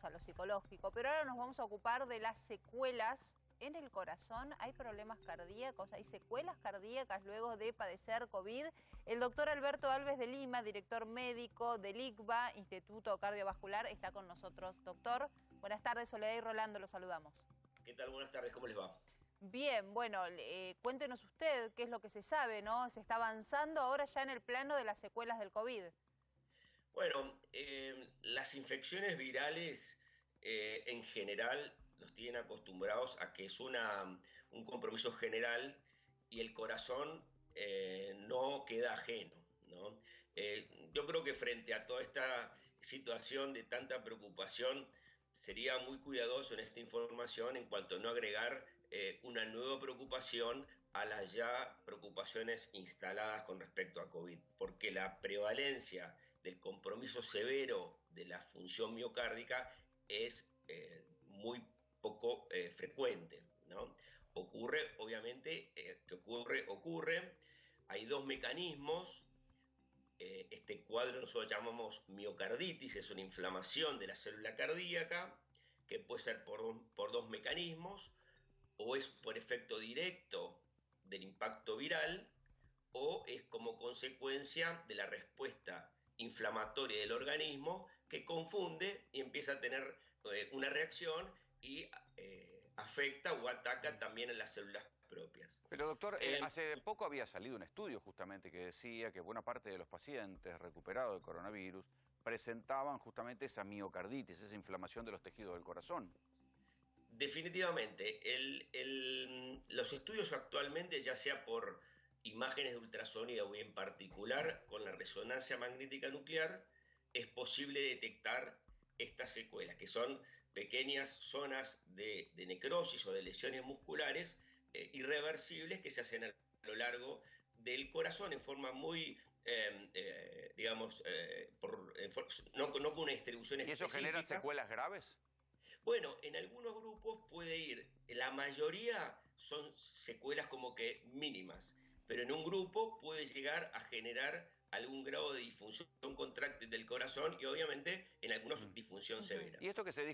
a lo psicológico, pero ahora nos vamos a ocupar de las secuelas en el corazón. Hay problemas cardíacos, hay secuelas cardíacas luego de padecer COVID. El doctor Alberto Alves de Lima, director médico del ICVA, Instituto Cardiovascular, está con nosotros. Doctor, buenas tardes, Soledad y Rolando, los saludamos. ¿Qué tal? Buenas tardes, ¿cómo les va? Bien, bueno, cuéntenos usted qué es lo que se sabe, ¿no? Se está avanzando ahora ya en el plano de las secuelas del COVID. Bueno, las infecciones virales en general los tienen acostumbrados a que es un compromiso general y el corazón no queda ajeno, ¿no? Yo creo que frente a toda esta situación de tanta preocupación, sería muy cuidadoso en esta información en cuanto a no agregar una nueva preocupación a las ya preocupaciones instaladas con respecto a COVID, porque la prevalencia del compromiso severo de la función miocárdica es muy poco frecuente, ¿no? Ocurre, obviamente, ocurre. Hay dos mecanismos. Este cuadro nosotros llamamos miocarditis, es una inflamación de la célula cardíaca, que puede ser por dos mecanismos, o es por efecto directo del impacto viral, o es como consecuencia de la respuesta inflamatoria del organismo que confunde y empieza a tener una reacción y afecta o ataca también en las células propias. Pero doctor, hace poco había salido un estudio justamente que decía que buena parte de los pacientes recuperados de coronavirus presentaban justamente esa miocarditis, esa inflamación de los tejidos del corazón. Definitivamente, los estudios actualmente, ya sea por imágenes de ultrasonido o en particular con la resonancia magnética nuclear, es posible detectar estas secuelas, que son pequeñas zonas de necrosis o de lesiones musculares irreversibles que se hacen a lo largo del corazón en forma muy, no con una distribución específica. ¿Y eso genera secuelas graves? Bueno, en algunos grupos puede ir, la mayoría son secuelas como que mínimas, pero en un grupo puede llegar a generar algún grado de disfunción contráctil del corazón y obviamente en algunos disfunción severa. Y esto que se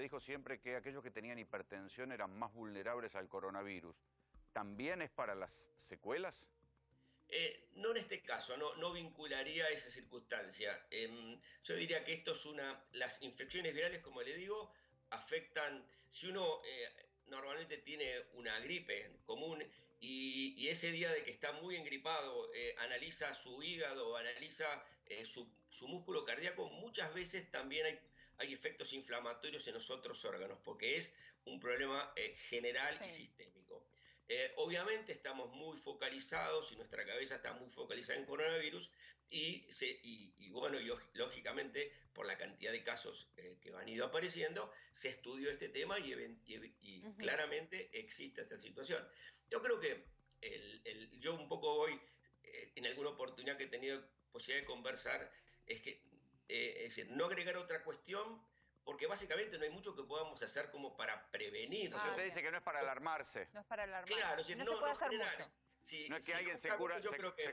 dijo siempre que aquellos que tenían hipertensión eran más vulnerables al coronavirus, ¿también es para las secuelas? No en este caso, no vincularía esa circunstancia. Yo diría que esto es las infecciones virales, como le digo, afectan, si uno normalmente tiene una gripe común y ese día de que está muy engripado analiza su hígado, analiza su músculo cardíaco, muchas veces también hay efectos inflamatorios en los otros órganos, porque es un problema general y sistémico. Obviamente estamos muy focalizados y nuestra cabeza está muy focalizada en coronavirus y lógicamente por la cantidad de casos que han ido apareciendo se estudió este tema y claramente existe esta situación. Yo creo que yo un poco hoy en alguna oportunidad que he tenido posibilidad de conversar es decir, no agregar otra cuestión, porque básicamente no hay mucho que podamos hacer como para prevenir. O sea, usted dice que no es para alarmarse. No es para alarmarse. Claro, no se puede hacer mucho. No es que alguien se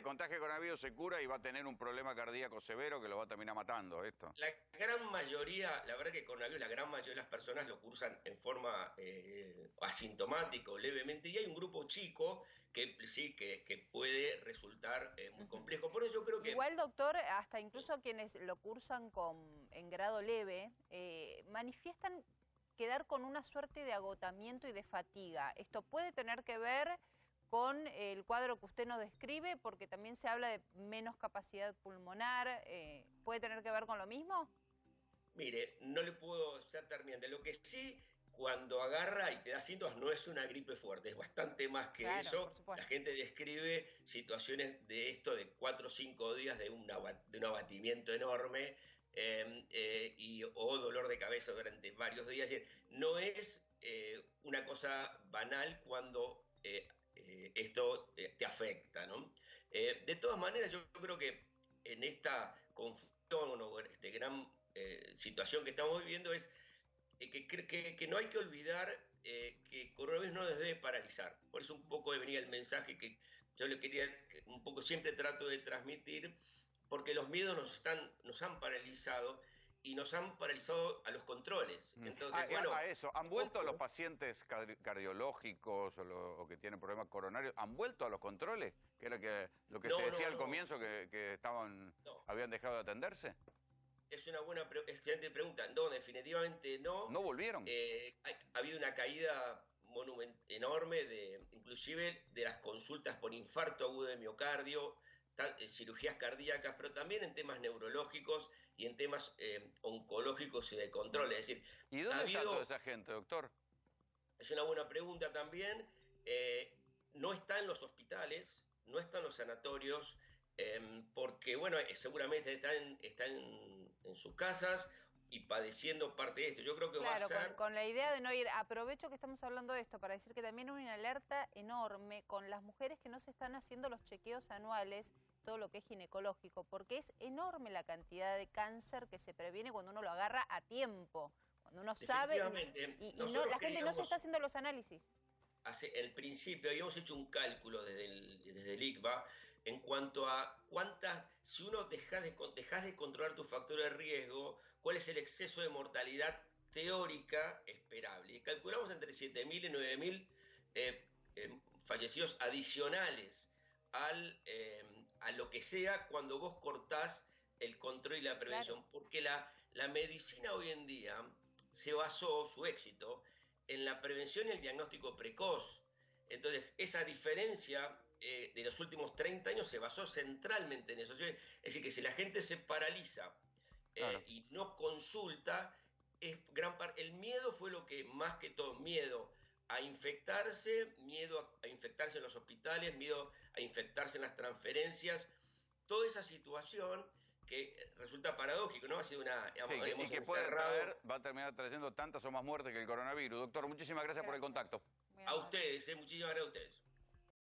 contagia coronavirus, se cura y va a tener un problema cardíaco severo que lo va a terminar matando, esto. La gran mayoría, la verdad que coronavirus, la gran mayoría de las personas lo cursan en forma asintomática o levemente, y hay un grupo chico que sí, que puede resultar muy complejo. Por eso yo creo que... Igual, doctor, hasta incluso quienes lo cursan en grado leve, manifiestan quedar con una suerte de agotamiento y de fatiga. ¿Esto puede tener que ver con el cuadro que usted nos describe? Porque también se habla de menos capacidad pulmonar. ¿Puede tener que ver con lo mismo? Mire, no le puedo ser terminante. Lo que sí, cuando agarra y te da síntomas, no es una gripe fuerte, es bastante más que eso. La gente describe situaciones de esto de 4 o 5 días de un abatimiento enorme o dolor de cabeza durante varios días. No es una cosa banal cuando esto te afecta, ¿no? De todas maneras, yo creo que en esta confusión o gran situación que estamos viviendo es que no hay que olvidar que coronavirus no nos debe paralizar. Por eso un poco venía el mensaje que yo le quería, que un poco siempre trato de transmitir, porque los miedos nos han paralizado y nos han paralizado a los controles. Entonces, a eso, ¿han vuelto ojo. los pacientes cardiológicos o que tienen problemas coronarios, han vuelto a los controles? Que era lo que No, se decía no, al no. comienzo, que No. habían dejado de atenderse. Es una excelente pregunta. No, definitivamente no. ¿No volvieron? Ha habido una caída enorme, inclusive de las consultas por infarto agudo de miocardio, cirugías cardíacas, pero también en temas neurológicos y en temas oncológicos y de control. Es decir, ¿Y dónde está toda esa gente, doctor? es una buena pregunta también. No está en los hospitales, no está en los sanatorios, porque, bueno, seguramente está en sus casas y padeciendo parte de esto. Yo creo que va a Claro, ser... con la idea de no ir. Aprovecho que estamos hablando de esto para decir que también hay una alerta enorme con las mujeres que no se están haciendo los chequeos anuales, todo lo que es ginecológico, porque es enorme la cantidad de cáncer que se previene cuando uno lo agarra a tiempo, cuando uno sabe y no, la gente no se está haciendo los análisis. Hace el principio habíamos hecho un cálculo desde el ICBA en cuanto a si uno dejas de controlar tu factor de riesgo, cuál es el exceso de mortalidad teórica esperable. Y calculamos entre 7.000 y 9.000 fallecidos adicionales a lo que sea cuando vos cortás el control y la prevención. Claro. Porque la medicina hoy en día se basó, su éxito, en la prevención y el diagnóstico precoz. Entonces, esa diferencia de los últimos 30 años se basó centralmente en eso. Es decir, que si la gente se paraliza claro. Y no consulta, el miedo fue lo que más que todo, miedo a infectarse, miedo a infectarse en los hospitales, miedo a infectarse en las transferencias, toda esa situación que resulta paradójico, ¿no? Ha sido una... Sí, y que va a terminar trayendo tantas o más muertes que el coronavirus. Doctor, muchísimas gracias por el contacto. A ustedes, muchísimas gracias a ustedes.